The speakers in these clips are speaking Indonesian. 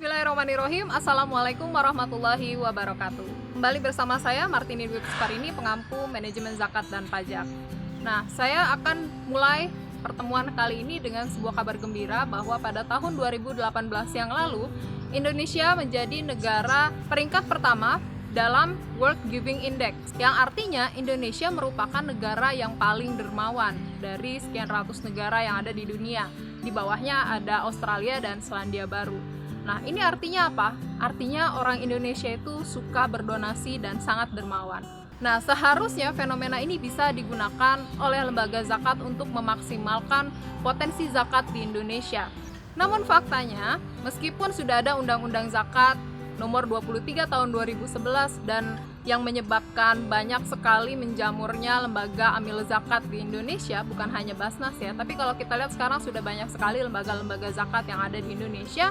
Bismillahirrahmanirrahim. Assalamualaikum warahmatullahi wabarakatuh. Kembali bersama saya Martini Dwi Pusparini, pengampu manajemen zakat dan pajak. Nah, saya akan mulai pertemuan kali ini dengan sebuah kabar gembira bahwa pada tahun 2018 yang lalu, Indonesia menjadi negara peringkat pertama dalam World Giving Index, yang artinya Indonesia merupakan negara yang paling dermawan dari sekian ratus negara yang ada di dunia. Di bawahnya ada Australia dan Selandia Baru. Nah, ini artinya apa? Artinya orang Indonesia itu suka berdonasi dan sangat dermawan. Nah, seharusnya fenomena ini bisa digunakan oleh lembaga zakat untuk memaksimalkan potensi zakat di Indonesia. Namun faktanya, meskipun sudah ada Undang-Undang Zakat nomor 23 tahun 2011 dan yang menyebabkan banyak sekali menjamurnya lembaga amil zakat di Indonesia, bukan hanya Basnas ya, tapi kalau kita lihat sekarang sudah banyak sekali lembaga-lembaga zakat yang ada di Indonesia.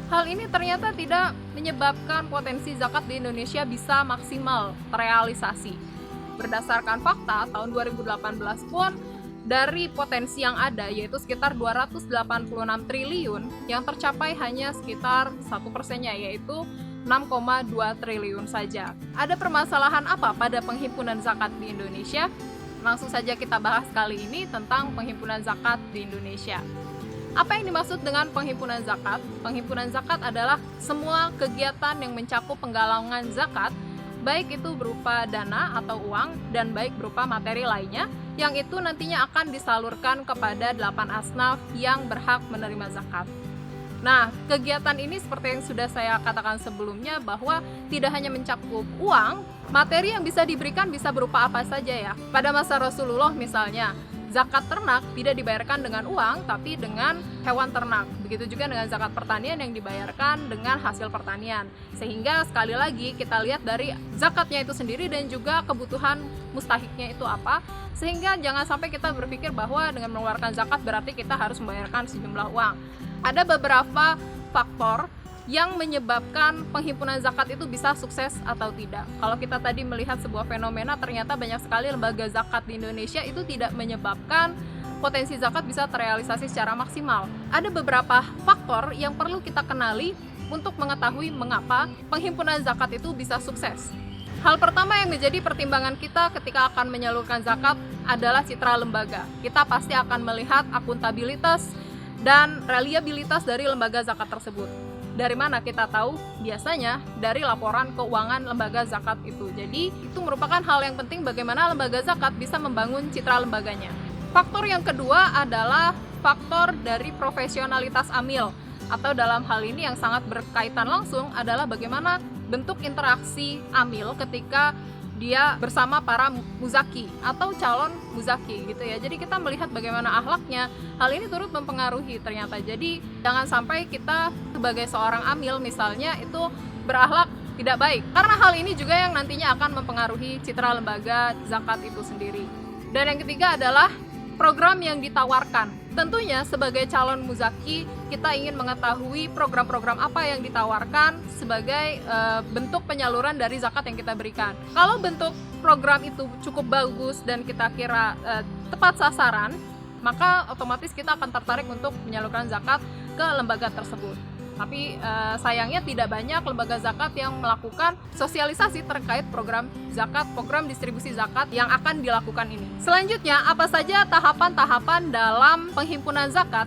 Hal ini ternyata tidak menyebabkan potensi zakat di Indonesia bisa maksimal terrealisasi. Berdasarkan fakta, tahun 2018 pun dari potensi yang ada, yaitu sekitar 286 triliun, yang tercapai hanya sekitar 1%-nya, yaitu 6,2 triliun saja. Ada permasalahan apa pada penghimpunan zakat di Indonesia? Langsung saja kita bahas kali ini tentang penghimpunan zakat di Indonesia. Apa yang dimaksud dengan penghimpunan zakat? Penghimpunan zakat adalah semua kegiatan yang mencakup penggalangan zakat, baik itu berupa dana atau uang, dan baik berupa materi lainnya, yang itu nantinya akan disalurkan kepada 8 asnaf yang berhak menerima zakat. Nah, kegiatan ini seperti yang sudah saya katakan sebelumnya, bahwa tidak hanya mencakup uang, materi yang bisa diberikan bisa berupa apa saja ya. Pada masa Rasulullah misalnya, zakat ternak tidak dibayarkan dengan uang, tapi dengan hewan ternak. Begitu juga dengan zakat pertanian yang dibayarkan dengan hasil pertanian. Sehingga sekali lagi kita lihat dari zakatnya itu sendiri dan juga kebutuhan mustahiknya itu apa. Sehingga jangan sampai kita berpikir bahwa dengan mengeluarkan zakat berarti kita harus membayarkan sejumlah uang. Ada beberapa faktor yang menyebabkan penghimpunan zakat itu bisa sukses atau tidak. Kalau kita tadi melihat sebuah fenomena, ternyata banyak sekali lembaga zakat di Indonesia itu tidak menyebabkan potensi zakat bisa terrealisasi secara maksimal. Ada beberapa faktor yang perlu kita kenali untuk mengetahui mengapa penghimpunan zakat itu bisa sukses. Hal pertama yang menjadi pertimbangan kita ketika akan menyalurkan zakat adalah citra lembaga. Kita pasti akan melihat akuntabilitas dan reliabilitas dari lembaga zakat tersebut. Dari mana kita tahu? Biasanya dari laporan keuangan lembaga zakat itu. Jadi itu merupakan hal yang penting bagaimana lembaga zakat bisa membangun citra lembaganya. Faktor yang kedua adalah faktor dari profesionalitas amil, atau dalam hal ini yang sangat berkaitan langsung adalah bagaimana bentuk interaksi amil ketika dia bersama para muzaki atau calon muzaki gitu ya. Jadi kita melihat bagaimana akhlaknya. Hal ini turut mempengaruhi ternyata. Jadi jangan sampai kita sebagai seorang amil misalnya itu berakhlak tidak baik. Karena hal ini juga yang nantinya akan mempengaruhi citra lembaga zakat itu sendiri. Dan yang ketiga adalah program yang ditawarkan. Tentunya sebagai calon muzaki kita ingin mengetahui program-program apa yang ditawarkan sebagai bentuk penyaluran dari zakat yang kita berikan. Kalau bentuk program itu cukup bagus dan kita kira tepat sasaran, maka otomatis kita akan tertarik untuk menyalurkan zakat ke lembaga tersebut. Tapi sayangnya tidak banyak lembaga zakat yang melakukan sosialisasi terkait program zakat, program distribusi zakat yang akan dilakukan ini. Selanjutnya, apa saja tahapan-tahapan dalam penghimpunan zakat?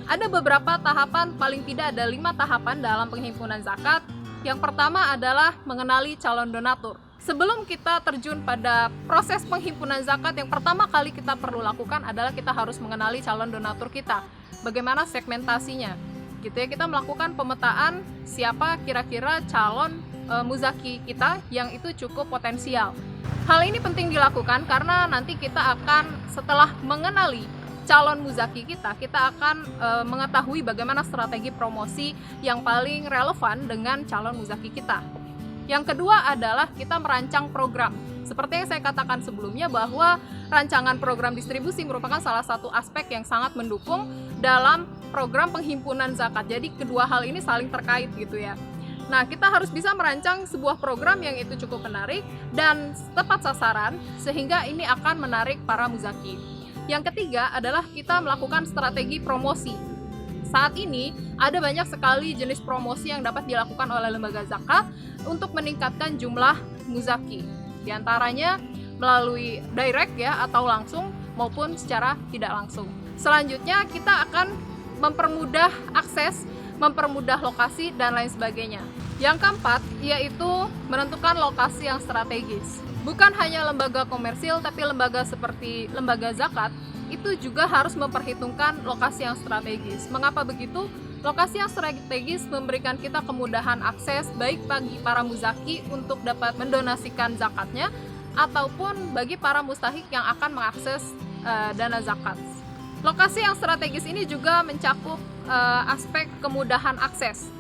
Ada beberapa tahapan, paling tidak ada 5 tahapan dalam penghimpunan zakat. Yang pertama adalah mengenali calon donatur. Sebelum kita terjun pada proses penghimpunan zakat, yang pertama kali kita perlu lakukan adalah kita harus mengenali calon donatur kita. Bagaimana segmentasinya? Gitu ya, kita melakukan pemetaan siapa kira-kira calon muzaki kita yang itu cukup potensial. Hal ini penting dilakukan karena nanti kita akan setelah mengenali calon muzaki kita akan mengetahui bagaimana strategi promosi yang paling relevan dengan calon muzaki kita. Yang kedua adalah kita merancang program. Seperti yang saya katakan sebelumnya bahwa rancangan program distribusi merupakan salah satu aspek yang sangat mendukung dalam program penghimpunan zakat. Jadi kedua hal ini saling terkait gitu ya. Nah, kita harus bisa merancang sebuah program yang itu cukup menarik dan tepat sasaran sehingga ini akan menarik para muzaki. Yang ketiga adalah kita melakukan strategi promosi. saat ini ada banyak sekali jenis promosi yang dapat dilakukan oleh lembaga zakat untuk meningkatkan jumlah muzaki. Di antaranya melalui direct ya atau langsung maupun secara tidak langsung. Selanjutnya kita akan mempermudah akses, mempermudah lokasi dan lain sebagainya. Yang keempat yaitu menentukan lokasi yang strategis. Bukan hanya lembaga komersil tapi lembaga seperti lembaga zakat itu juga harus memperhitungkan lokasi yang strategis. Mengapa begitu? Lokasi yang strategis memberikan kita kemudahan akses baik bagi para muzaki untuk dapat mendonasikan zakatnya ataupun bagi para mustahik yang akan mengakses dana zakat. Lokasi yang strategis ini juga mencakup aspek kemudahan akses.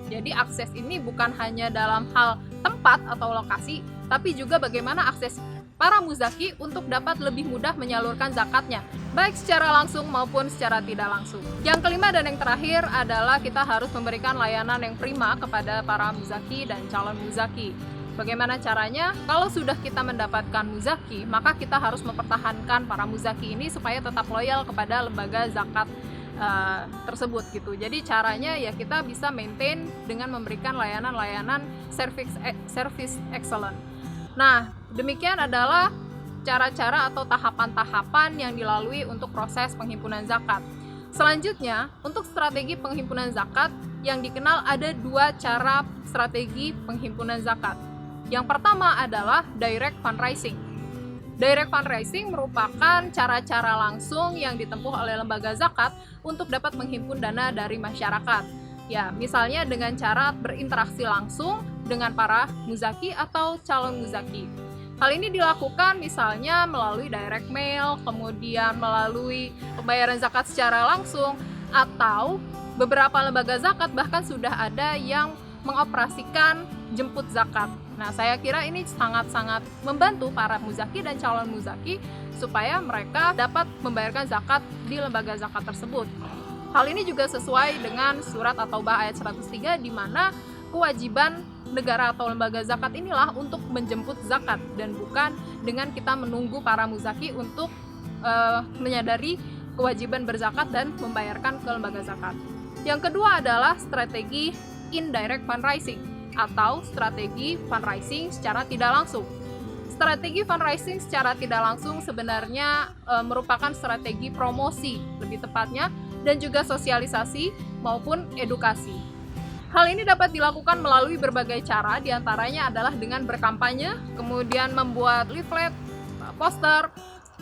Jadi akses ini bukan hanya dalam hal tempat atau lokasi, tapi juga bagaimana akses para muzaki untuk dapat lebih mudah menyalurkan zakatnya, baik secara langsung maupun secara tidak langsung. Yang kelima dan yang terakhir adalah kita harus memberikan layanan yang prima kepada para muzaki dan calon muzaki. Bagaimana caranya? Kalau sudah kita mendapatkan muzaki, maka kita harus mempertahankan para muzaki ini supaya tetap loyal kepada lembaga zakat tersebut gitu. Jadi caranya ya kita bisa maintain dengan memberikan layanan-layanan service excellent. Nah, demikian adalah cara-cara atau tahapan-tahapan yang dilalui untuk proses penghimpunan zakat. Selanjutnya, untuk strategi penghimpunan zakat yang dikenal ada dua cara strategi penghimpunan zakat. Yang pertama adalah direct fundraising. Direct fundraising merupakan cara-cara langsung yang ditempuh oleh lembaga zakat untuk dapat menghimpun dana dari masyarakat. Ya, misalnya dengan cara berinteraksi langsung dengan para muzaki atau calon muzaki. Hal ini dilakukan misalnya melalui direct mail, kemudian melalui pembayaran zakat secara langsung, atau beberapa lembaga zakat bahkan sudah ada yang mengoperasikan jemput zakat. Nah, saya kira ini sangat-sangat membantu para muzaki dan calon muzaki supaya mereka dapat membayarkan zakat di lembaga zakat tersebut. Hal ini juga sesuai dengan surat At-Taubah ayat 103 di mana kewajiban negara atau lembaga zakat inilah untuk menjemput zakat dan bukan dengan kita menunggu para muzaki untuk menyadari kewajiban berzakat dan membayarkan ke lembaga zakat. Yang kedua adalah strategi indirect fundraising atau strategi fundraising secara tidak langsung. Strategi fundraising secara tidak langsung sebenarnya merupakan strategi promosi, lebih tepatnya, dan juga sosialisasi maupun edukasi. Hal ini dapat dilakukan melalui berbagai cara, diantaranya adalah dengan berkampanye, kemudian membuat leaflet, poster,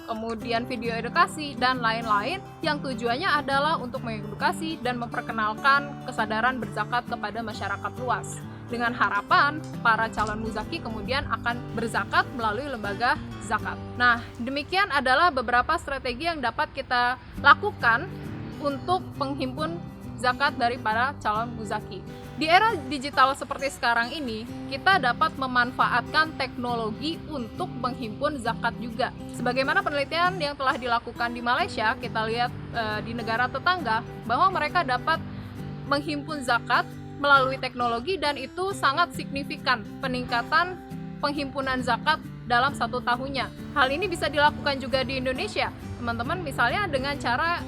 kemudian video edukasi, dan lain-lain yang tujuannya adalah untuk mengedukasi dan memperkenalkan kesadaran berzakat kepada masyarakat luas. Dengan harapan para calon muzaki kemudian akan berzakat melalui lembaga zakat. Nah, demikian adalah beberapa strategi yang dapat kita lakukan untuk penghimpun zakat dari para calon muzaki. Di era digital seperti sekarang ini, kita dapat memanfaatkan teknologi untuk menghimpun zakat juga. Sebagaimana penelitian yang telah dilakukan di Malaysia, kita lihat di negara tetangga bahwa mereka dapat menghimpun zakat melalui teknologi dan itu sangat signifikan peningkatan penghimpunan zakat dalam 1 tahunnya. Hal ini bisa dilakukan juga di Indonesia, teman-teman, misalnya dengan cara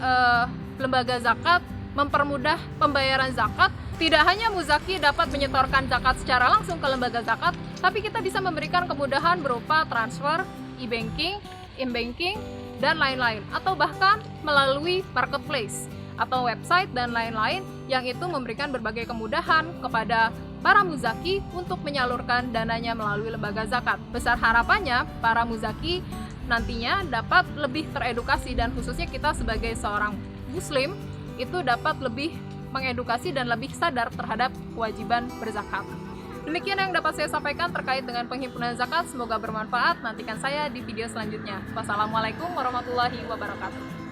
lembaga zakat mempermudah pembayaran zakat. Tidak hanya muzaki dapat menyetorkan zakat secara langsung ke lembaga zakat, tapi kita bisa memberikan kemudahan berupa transfer, e-banking, in-banking, dan lain-lain, atau bahkan melalui marketplace atau website dan lain-lain yang itu memberikan berbagai kemudahan kepada para muzaki untuk menyalurkan dananya melalui lembaga zakat. Besar harapannya para muzaki nantinya dapat lebih teredukasi dan khususnya kita sebagai seorang muslim itu dapat lebih mengedukasi dan lebih sadar terhadap kewajiban berzakat. Demikian yang dapat saya sampaikan terkait dengan penghimpunan zakat. Semoga bermanfaat. Nantikan saya di video selanjutnya. Wassalamualaikum warahmatullahi wabarakatuh.